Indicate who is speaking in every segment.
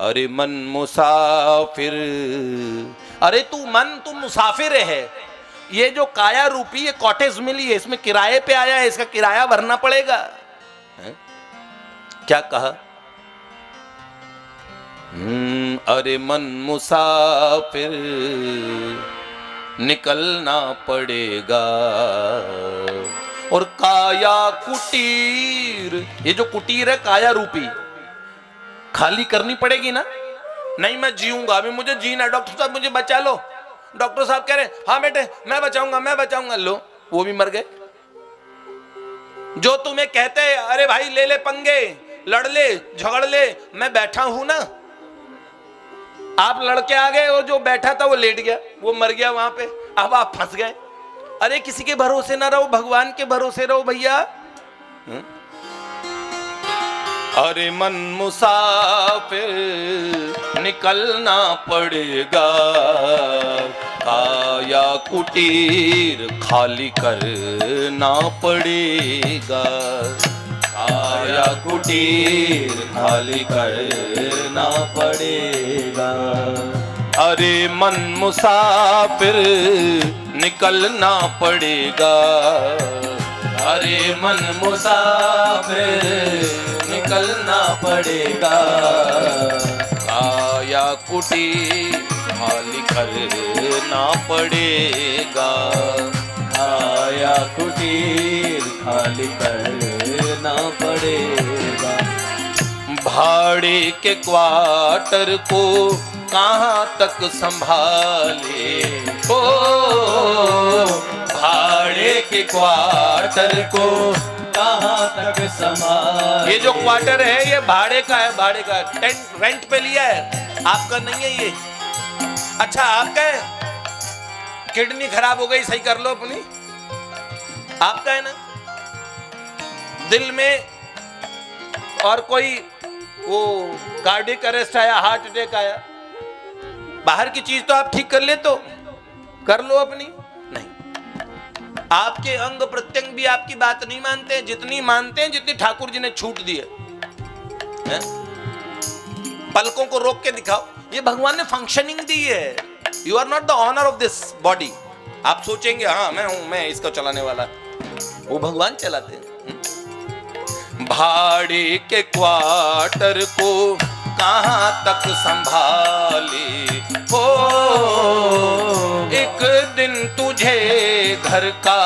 Speaker 1: अरे मन मुसाफिर, अरे तू मन, तू मुसाफिर है। ये जो काया रूपी ये कॉटेज मिली है, इसमें किराए पे आया है, इसका किराया भरना पड़ेगा। है? क्या कहा? अरे मन मुसाफिर निकलना पड़ेगा। और काया कुटीर, ये जो कुटीर है काया रूपी, खाली करनी पड़ेगी ना। नहीं मैं जीऊंगा, अभी मुझे जीना, डॉक्टर साहब मुझे बचा लो। डॉक्टर साहब कह रहे हाँ बेटे मैं बचाऊंगा मैं बचाऊंगा, लो वो भी मर गए। जो तुम्हें कहते अरे भाई ले ले पंगे, लड़ ले झगड़ ले, मैं बैठा हूं ना, आप लड़के आ गए और जो बैठा था वो लेट गया, वो मर गया वहां पे, अब आप फंस गए। अरे किसी के भरोसे ना रहो, भगवान के भरोसे रहो भैया। अरे मन मुसाफिर निकलना पड़ेगा, काया कुटीर खाली करना पड़ेगा। काया कुटीर खाली करना पड़ेगा। अरे मन मुसाफिर निकलना पड़ेगा। अरे मन मुसाफिर निकलना पड़ेगा। काया कुटीर खाली करना पड़ेगा। काया कुटीर खाली करना पड़ेगा। भाड़े के क्वार्टर को कहाँ तक संभाले, ओ भाड़े के क्वार्टर को कहाँ तक संभाले। ये जो क्वार्टर है ये भाड़े का है, भाड़े का टेंट रेंट पे लिया है, आपका नहीं है ये। अच्छा आपका है, किडनी खराब हो गई सही कर लो अपनी, आपका है ना। दिल में और कोई वो कार्डियक अरेस्ट आया, हार्ट अटैक आया, बाहर की चीज तो आप ठीक कर ले तो कर लो अपनी, नहीं। आपके अंग प्रत्यंग भी आपकी बात नहीं मानते, जितनी मानते हैं जितनी ठाकुर जी ने छूट दी है। पलकों को रोक के दिखाओ, ये भगवान ने फंक्शनिंग दी है। You are not the owner of this body. आप सोचेंगे हाँ मैं हूं, मैं इसको चलाने वाला, वो भगवान चलाते हैं। भाड़े के क्वार्टर को कहाँ तक संभाले, हो एक दिन तुझे घर का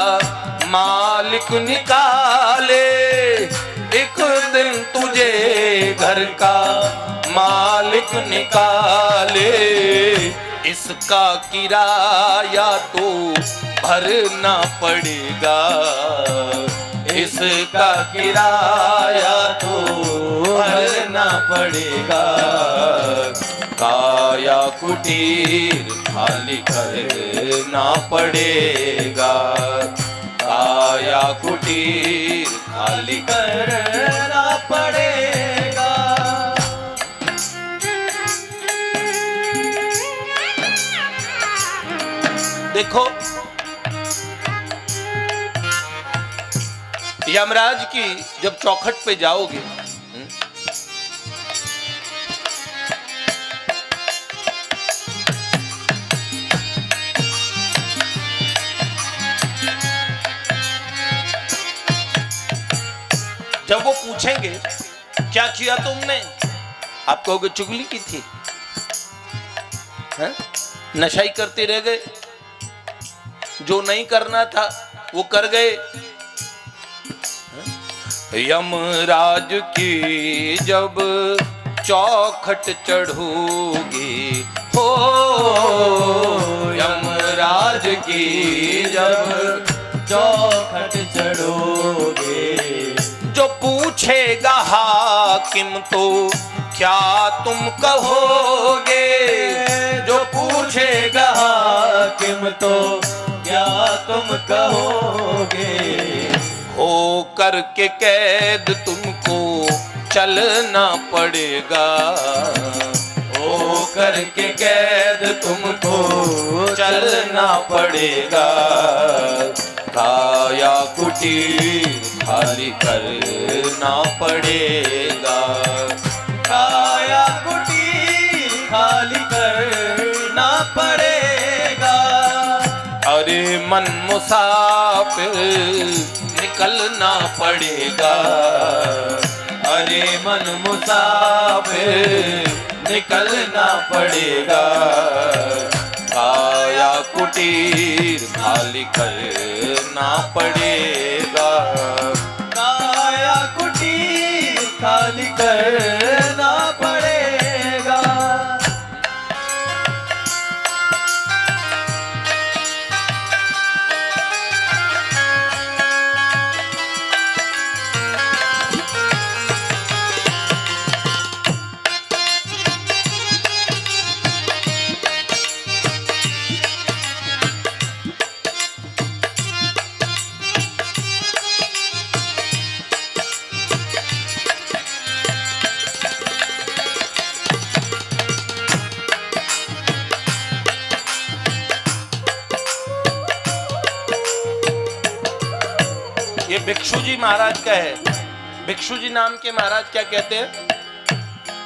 Speaker 1: मालिक निकाले। एक दिन तुझे घर का मालिक निकाले। इसका किराया तो भरना पड़ेगा। इसका किराया तो भरना पड़ेगा। काया कुटीर खाली करना पड़ेगा। काया कुटीर खाली करना पड़ेगा। देखो यमराज की जब चौखट पे जाओगे, जब वो पूछेंगे क्या किया तुमने, आप कहोगे चुगली की थी, नशा ही करते रह गए, जो नहीं करना था वो कर गए। यमराज की जब चौखट चढ़ोगे, हो यमराज की जब चौखट चढ़ोगे, जो पूछेगा हाकिम तो क्या तुम कहोगे। जो पूछेगा हाकिम तो क्या तुम कहोगे। हो करके कैद तुमको चलना पड़ेगा। हो करके कैद तुमको चलना पड़ेगा। काया कुटीर खाली करना पड़ेगा। काया कुटीर मन मुसाफिर निकलना पड़ेगा, अरे मन मुसाफिर निकलना पड़ेगा। काया कुटीर खाली करना पड़ेगा,
Speaker 2: काया कुटीर खाली करना पड़ेगा।
Speaker 1: ये भिक्षु जी महाराज का है। भिक्षु जी नाम के महाराज क्या कहते हैं,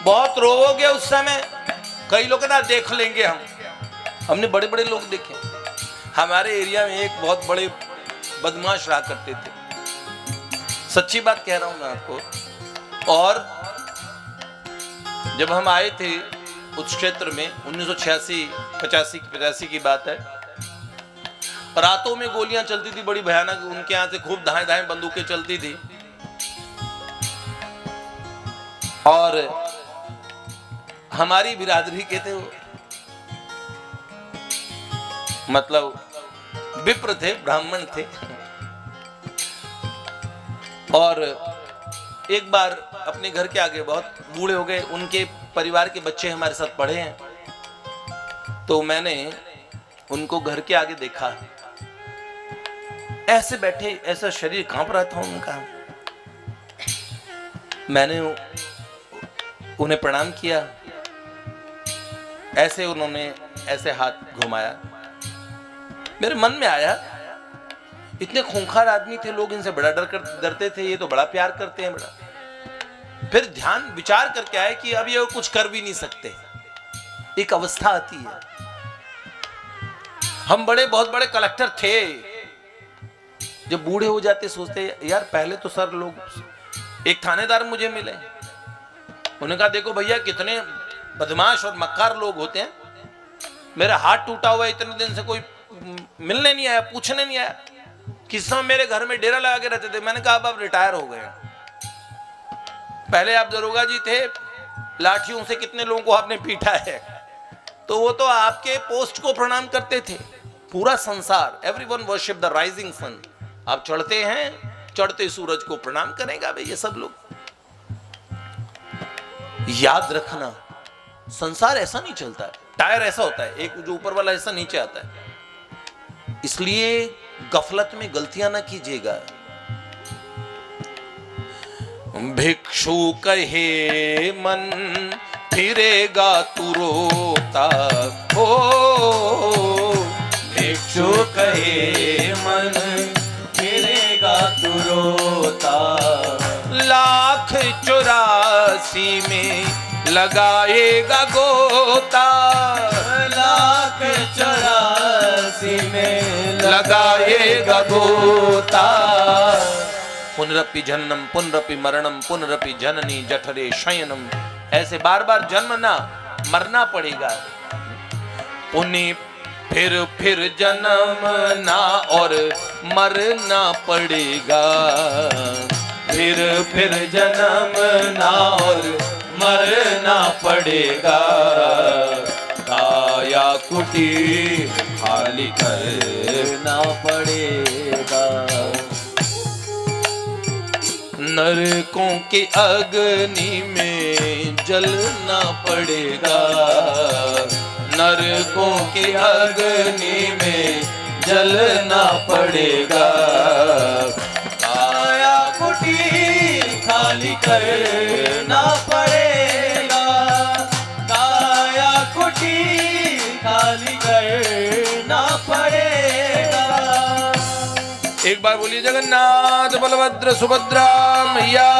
Speaker 1: बहुत रोओगे उस समय। कई लोग ना देख लेंगे हमने बड़े बड़े लोग देखे। हमारे एरिया में एक बहुत बड़े बदमाश रहा करते थे, सच्ची बात कह रहा हूं मैं आपको। और जब हम आए थे उस क्षेत्र में 1986-85 की बात है, रातों में गोलियां चलती थी बड़ी भयानक। उनके यहां से खूब धाए धाए बंदूकें चलती थी। और हमारी बिरादरी के थे वो, मतलब विप्र थे, ब्राह्मण थे। और एक बार अपने घर के आगे, बहुत बूढ़े हो गए, उनके परिवार के बच्चे हमारे साथ पढ़े हैं, तो मैंने उनको घर के आगे देखा, ऐसे बैठे, ऐसा शरीर कांप रहा था उनका। मैंने उन्हें प्रणाम किया, ऐसे उन्होंने ऐसे हाथ घुमाया। मेरे मन में आया, इतने खूंखार आदमी थे, लोग इनसे बड़ा डरते थे, ये तो बड़ा प्यार करते हैं बड़ा। फिर ध्यान विचार करके आए कि अब ये कुछ कर भी नहीं सकते। एक अवस्था आती है, हम बहुत बड़े कलेक्टर थे, जब बूढ़े हो जाते सोचते यार पहले तो सर लोग। एक थानेदार मुझे मिले, उन्होंने कहा देखो भैया कितने बदमाश और मक्कार लोग होते हैं, मेरा हाथ टूटा हुआ है, इतने दिन से कोई मिलने नहीं आया, पूछने नहीं आया। किस समय मेरे घर में डेरा लगा के रहते थे। मैंने कहा अब आप रिटायर हो गए, पहले आप दरोगा जी थे, लाठियों से कितने लोगों को आपने पीटा है, तो वो तो आपके पोस्ट को प्रणाम करते थे। पूरा संसार, everyone worship the rising sun. आप चढ़ते हैं, चढ़ते सूरज को प्रणाम करेगा भाई ये सब लोग। याद रखना, संसार ऐसा नहीं चलता है, टायर ऐसा होता है, एक जो ऊपर वाला ऐसा नीचे आता है। इसलिए गफलत में गलतियां ना कीजिएगा। भिक्षु कहे मन फिरेगा तू रोता हो,
Speaker 2: भिक्षु कहे मन फिरेगा तू रोता।
Speaker 1: 1,84 में लगाएगा गोता,
Speaker 2: 1,84 में
Speaker 1: लगाएगा गोता। पुनरपि जन्म पुनरपि मरणम पुनरपि जननी जठरे शयनम। ऐसे बार बार जन्म ना मरना पड़ेगा। पुण्य फिर जन्म ना और मरना पड़ेगा।
Speaker 2: फिर जन्म ना और मरना पड़ेगा। काया कुटीर खाली करना पड़ेगा।
Speaker 1: नरकों के अग्नि में जलना पड़ेगा। नरकों के अग्नि में जलना पड़ेगा।
Speaker 2: काया कुटीर खाली करना पड़ेगा। काया कुटीर खाली करना पड़ेगा।
Speaker 1: एक बार बोलिए जगन्नाथ बलभद्र सुभद्रा मैया